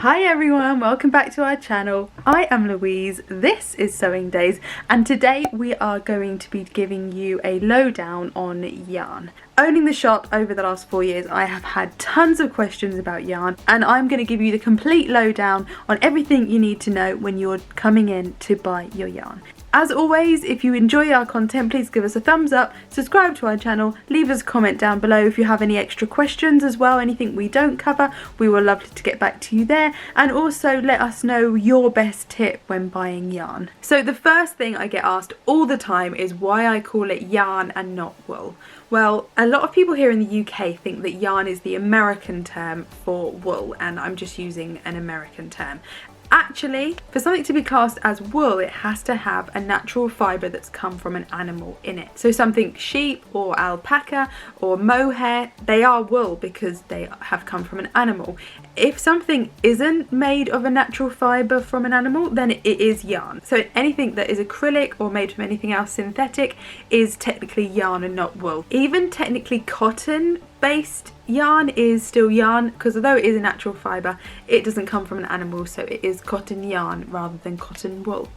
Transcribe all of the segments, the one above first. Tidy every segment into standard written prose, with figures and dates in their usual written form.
Hi everyone, welcome back to our channel. I am Louise, this is Sewing Days, and today we are going to be giving you a lowdown on yarn. Owning the shop over the last 4 years, I have had tons of questions about yarn, and I'm going to give you the complete lowdown on everything you need to know when you're coming in to buy your yarn. As always, if you enjoy our content, please give us a thumbs up, subscribe to our channel, leave us a comment down below if you have any extra questions as well, anything we don't cover, we will love to get back to you there, and also let us know your best tip when buying yarn. So the first thing I get asked all the time is why I call it yarn and not wool. Well, a lot of people here in the UK think that yarn is the American term for wool, and I'm just using an American term. Actually, for something to be classed as wool, it has to have a natural fibre that's come from an animal in it. So something sheep or alpaca or mohair, they are wool because they have come from an animal. If something isn't made of a natural fibre from an animal, then it is yarn. So anything that is acrylic or made from anything else synthetic is technically yarn and not wool. Even technically cotton based yarn is still yarn, because although it is a natural fibre, it doesn't come from an animal, so it is cotton yarn rather than cotton wool.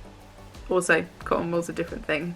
Also, cotton wool's a different thing.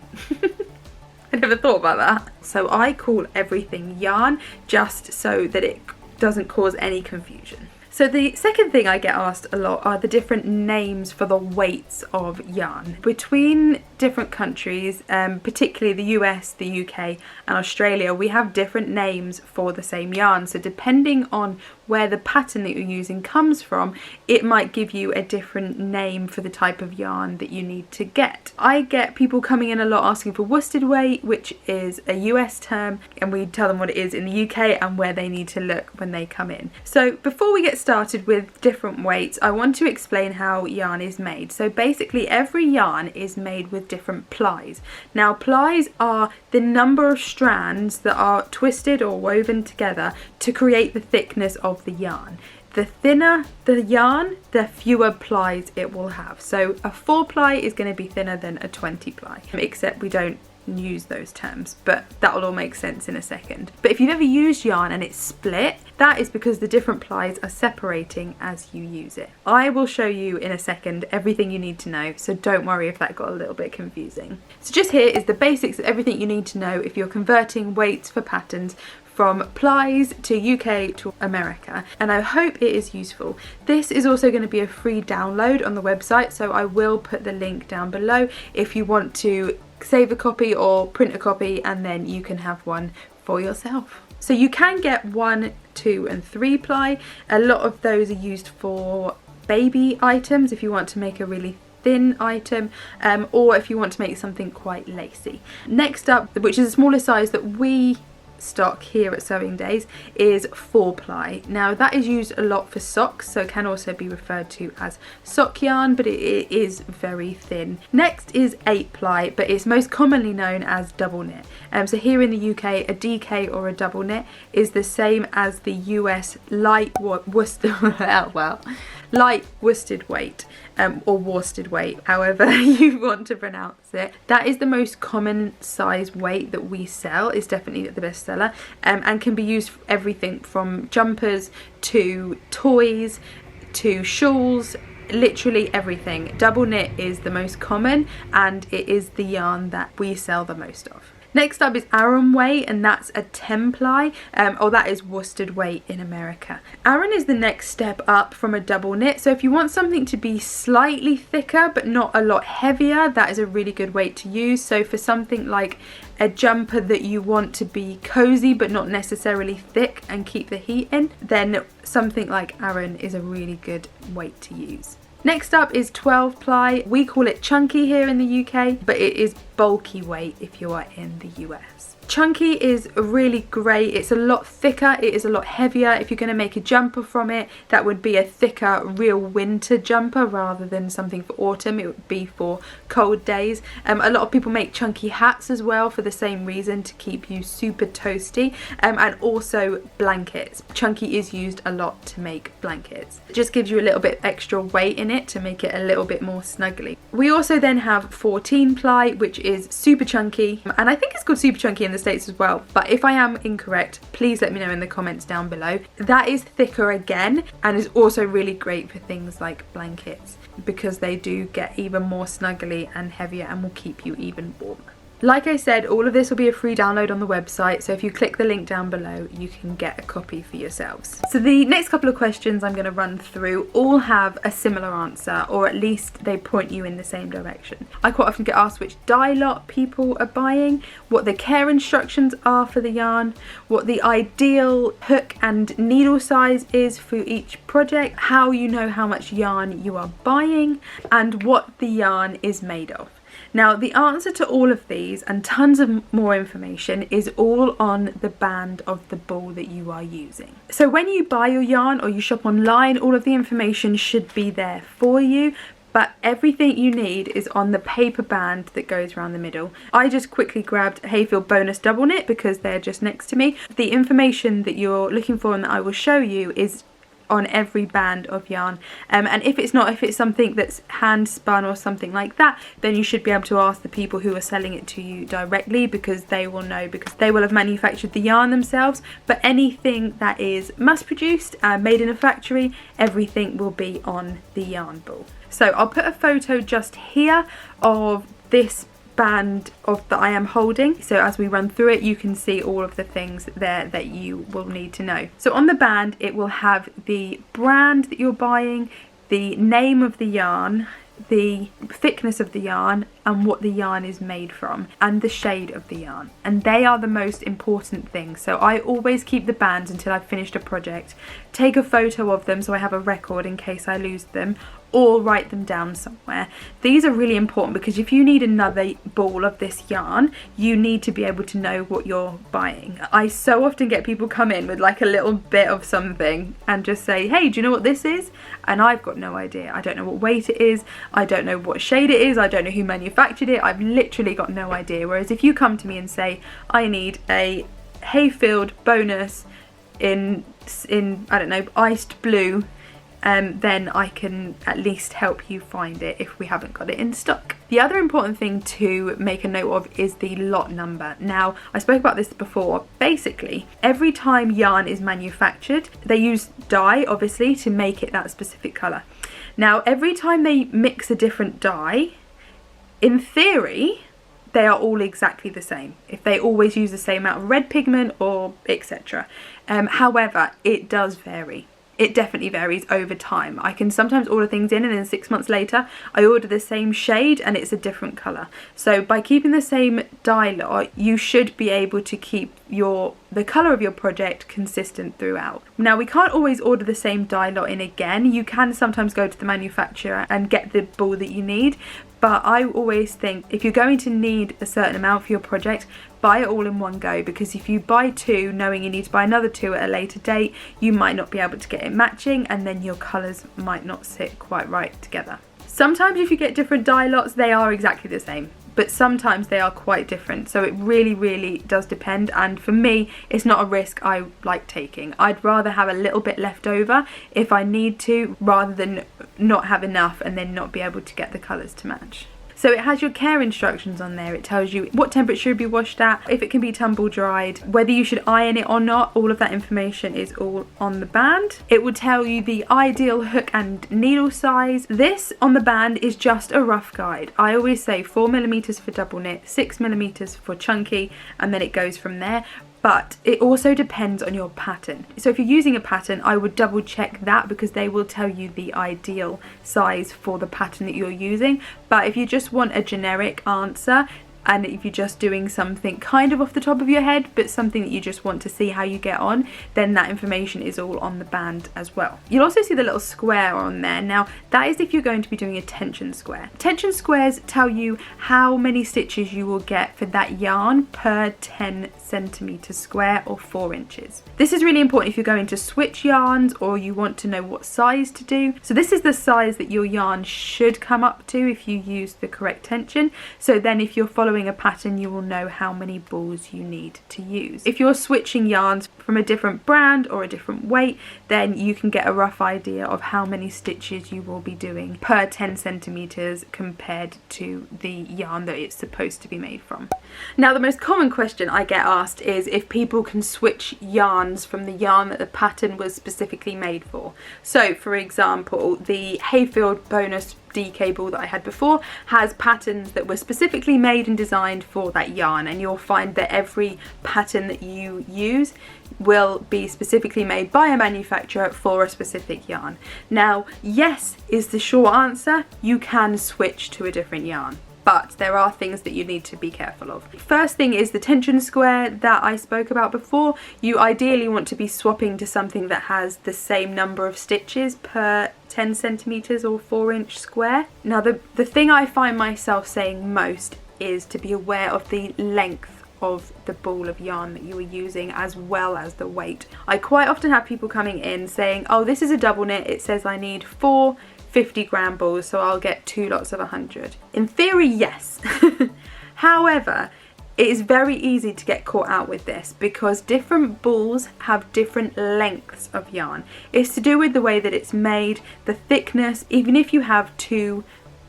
I never thought about that. So I call everything yarn just so that it doesn't cause any confusion. So the second thing I get asked a lot are the different names for the weights of yarn. Between different countries, particularly the US, the UK and Australia, we have different names for the same yarn. So depending on where the pattern that you're using comes from, it might give you a different name for the type of yarn that you need to get. I get people coming in a lot asking for worsted weight, which is a US term, and we tell them what it is in the UK and where they need to look when they come in. So before we get started with different weights, I want to explain how yarn is made. So basically every yarn is made with different plies. Now plies are the number of strands that are twisted or woven together to create the thickness of the yarn. The thinner the yarn, the fewer plies it will have. So a 4 ply is going to be thinner than a 20 ply, except we don't use those terms, but that will all make sense in a second. But if you've ever used yarn and it's split, that is because the different plies are separating as you use it. I will show you in a second everything you need to know, so don't worry if that got a little bit confusing. So just here is the basics of everything you need to know if you're converting weights for patterns from plies to UK to America, and I hope it is useful. This is also going to be a free download on the website, so I will put the link down below if you want to save a copy or print a copy, and then you can have one for yourself. So you can get 1, 2 and 3 ply. A lot of those are used for baby items if you want to make a really thin item, or if you want to make something quite lacy. Next up, which is the smallest size that we stock here at Sewing Days, is 4 ply. Now that is used a lot for socks, so it can also be referred to as sock yarn, but it is very thin. Next is 8 ply, but it's most commonly known as double knit. So here in the UK, a DK or a double knit is the same as the US light worsted light worsted weight, or worsted weight, however you want to pronounce it. That is the most common size weight that we sell. It's definitely the best seller, and can be used for everything from jumpers to toys to shawls, literally everything. Double knit is the most common, and it is the yarn that we sell the most of. Next up is Aran weight, and that's a 10 ply, or that is worsted weight in America. Aran is the next step up from a double knit, so if you want something to be slightly thicker but not a lot heavier, that is a really good weight to use. So for something like a jumper that you want to be cozy but not necessarily thick and keep the heat in, then something like Aran is a really good weight to use. Next up is 12 ply. We call it chunky here in the UK, but it is bulky weight if you are in the US. Chunky is really great. It's a lot thicker, it is a lot heavier. If you're going to make a jumper from it, that would be a thicker real winter jumper rather than something for autumn. It would be for cold days. A lot of people make chunky hats as well for the same reason, to keep you super toasty, and also blankets. Chunky is used a lot to make blankets. It just gives you a little bit extra weight in it to make it a little bit more snuggly. We also then have 14 ply, which is super chunky, and I think it's called super chunky in the States as well, but if I am incorrect, please let me know in the comments down below. That is thicker again, and is also really great for things like blankets, because they do get even more snuggly and heavier and will keep you even warmer. Like I said, all of this will be a free download on the website, so if you click the link down below, you can get a copy for yourselves. So the next couple of questions I'm going to run through all have a similar answer, or at least they point you in the same direction. I quite often get asked which dye lot people are buying, what the care instructions are for the yarn, what the ideal hook and needle size is for each project, how you know how much yarn you are buying, and what the yarn is made of. Now, the answer to all of these and tons of more information is all on the band of the ball that you are using. So when you buy your yarn or you shop online, all of the information should be there for you, but everything you need is on the paper band that goes around the middle. I just quickly grabbed Hayfield Bonus Double Knit because they're just next to me. The information that you're looking for and that I will show you is on every band of yarn, and if it's something that's hand spun or something like that, then you should be able to ask the people who are selling it to you directly, because they will know, because they will have manufactured the yarn themselves. But anything that is mass produced and made in a factory, everything will be on the yarn ball. So I'll put a photo just here of this band that I am holding, so as we run through it you can see all of the things there that you will need to know. So on the band it will have the brand that you're buying, the name of the yarn, the thickness of the yarn, and what the yarn is made from, and the shade of the yarn, and they are the most important things. So I always keep the bands until I've finished a project, take a photo of them so I have a record in case I lose them, or write them down somewhere. These are really important because if you need another ball of this yarn, you need to be able to know what you're buying. I so often get people come in with like a little bit of something and just say, hey, do you know what this is? And I've got no idea. I don't know what weight it is, I don't know what shade it is, I don't know who manufactured it, I've literally got no idea. Whereas if you come to me and say, I need a Hayfield Bonus in I don't know, iced blue, then I can at least help you find it if we haven't got it in stock. The other important thing to make a note of is the lot number. Now, I spoke about this before. Basically, every time yarn is manufactured, they use dye, obviously, to make it that specific colour. Now, every time they mix a different dye, in theory, they are all exactly the same, if they always use the same amount of red pigment or etc. However, it does vary. It definitely varies over time. I can sometimes order things in and then 6 months later I order the same shade and it's a different colour. So by keeping the same dye lot, you should be able to keep the colour of your project consistent throughout. Now, we can't always order the same dye lot in again. You can sometimes go to the manufacturer and get the ball that you need, but I always think if you're going to need a certain amount for your project, buy it all in one go, because if you buy two knowing you need to buy another two at a later date, you might not be able to get it matching, and then your colours might not sit quite right together. Sometimes if you get different dye lots, they are exactly the same, but sometimes they are quite different, so it really does depend. And for me, it's not a risk I like taking. I'd rather have a little bit left over if I need to, rather than not have enough and then not be able to get the colours to match. So it has your care instructions on there. It tells you what temperature should be washed at, if it can be tumble dried, whether you should iron it or not. All of that information is all on the band. It will tell you the ideal hook and needle size. This on the band is just a rough guide. I always say 4mm for double knit, 6mm for chunky, and then it goes from there. But it also depends on your pattern. So if you're using a pattern, I would double check that, because they will tell you the ideal size for the pattern that you're using. But if you just want a generic answer, and if you're just doing something kind of off the top of your head, but something that you just want to see how you get on, then that information is all on the band as well. You'll also see the little square on there. Now, that is if you're going to be doing a tension square. Tension squares tell you how many stitches you will get for that yarn per 10cm square, or 4 inches. This is really important if you're going to switch yarns or you want to know what size to do. So this is the size that your yarn should come up to if you use the correct tension. So then if you're following following a pattern, you will know how many balls you need to use. If you're switching yarns from a different brand or a different weight, then you can get a rough idea of how many stitches you will be doing per 10 centimeters compared to the yarn that it's supposed to be made from. Now, the most common question I get asked is if people can switch yarns from the yarn that the pattern was specifically made for. So for example, the Hayfield bonus DK ball that I had before has patterns that were specifically made and designed for that yarn, and you'll find that every pattern that you use will be specifically made by a manufacturer for a specific yarn. Now, yes is the short answer. You can switch to a different yarn, but there are things that you need to be careful of. First thing is the tension square that I spoke about before. You ideally want to be swapping to something that has the same number of stitches per 10 centimeters or 4-inch square. Now, the thing I find myself saying most is to be aware of the length of the ball of yarn that you are using, as well as the weight. I quite often have people coming in saying, oh, this is a double knit, it says I need 4 50-gram balls, so I'll get 2 lots of 100. In theory, yes. However, it is very easy to get caught out with this because different balls have different lengths of yarn. It's to do with the way that it's made, the thickness. Even if you have 2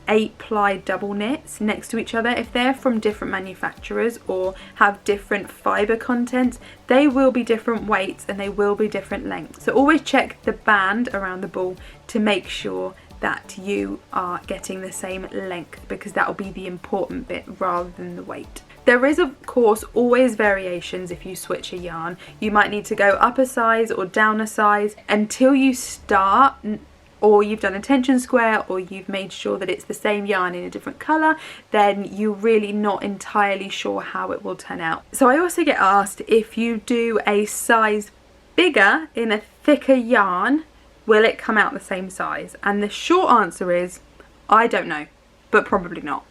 8-ply double knits next to each other, if they're from different manufacturers or have different fibre contents, they will be different weights and they will be different lengths. So always check the band around the ball to make sure that you are getting the same length, because that will be the important bit rather than the weight. There is of course always variations if you switch a yarn. You might need to go up a size or down a size until you start, or you've done a tension square, or you've made sure that it's the same yarn in a different colour, then you're really not entirely sure how it will turn out. So I also get asked, if you do a size bigger in a thicker yarn, will it come out the same size? And the short answer is, I don't know, but probably not.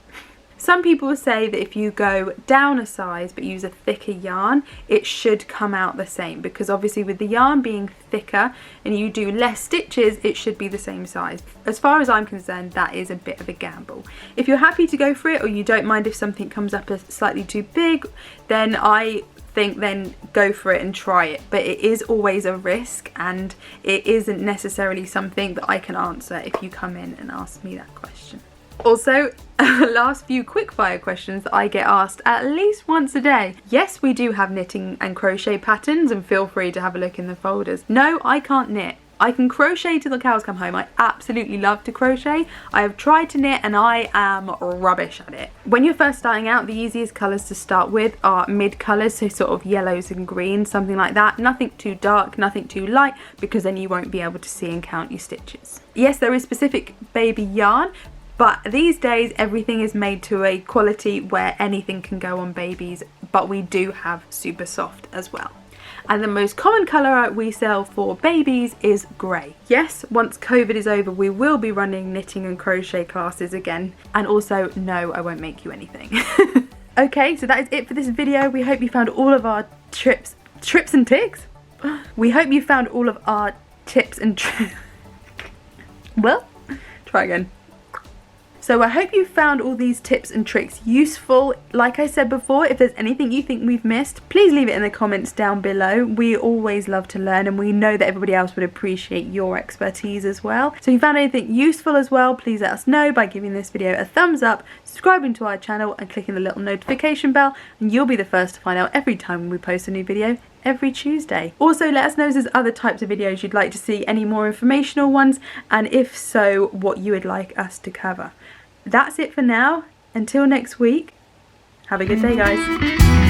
Some people say that if you go down a size but use a thicker yarn, it should come out the same, because obviously with the yarn being thicker and you do less stitches, it should be the same size. As far as I'm concerned, that is a bit of a gamble. If you're happy to go for it, or you don't mind if something comes up as slightly too big, then I think then go for it and try it. But it is always a risk, and it isn't necessarily something that I can answer if you come in and ask me that question. Also, last few quickfire questions that I get asked at least once a day. Yes, we do have knitting and crochet patterns, and feel free to have a look in the folders. No, I can't knit. I can crochet till the cows come home. I absolutely love to crochet. I have tried to knit and I am rubbish at it. When you're first starting out, the easiest colours to start with are mid colours, so sort of yellows and greens, something like that. Nothing too dark, nothing too light, because then you won't be able to see and count your stitches. Yes, there is specific baby yarn, but these days everything is made to a quality where anything can go on babies, but we do have super soft as well. And the most common colour we sell for babies is grey. Yes, once COVID is over, we will be running knitting and crochet classes again. And also, no, I won't make you anything. Okay, so that is it for this video. We hope you found all of our trips and ticks. We hope you found all of our tips and tricks. Well, try again. So I hope you found all these tips and tricks useful. Like I said before, if there's anything you think we've missed, please leave it in the comments down below. We always love to learn, and we know that everybody else would appreciate your expertise as well. So if you found anything useful as well, please let us know by giving this video a thumbs up, subscribing to our channel and clicking the little notification bell, and you'll be the first to find out every time we post a new video every Tuesday. Also, let us know if there's other types of videos you'd like to see, any more informational ones, and if so, what you would like us to cover. That's it for now. Until next week, have a good day, guys.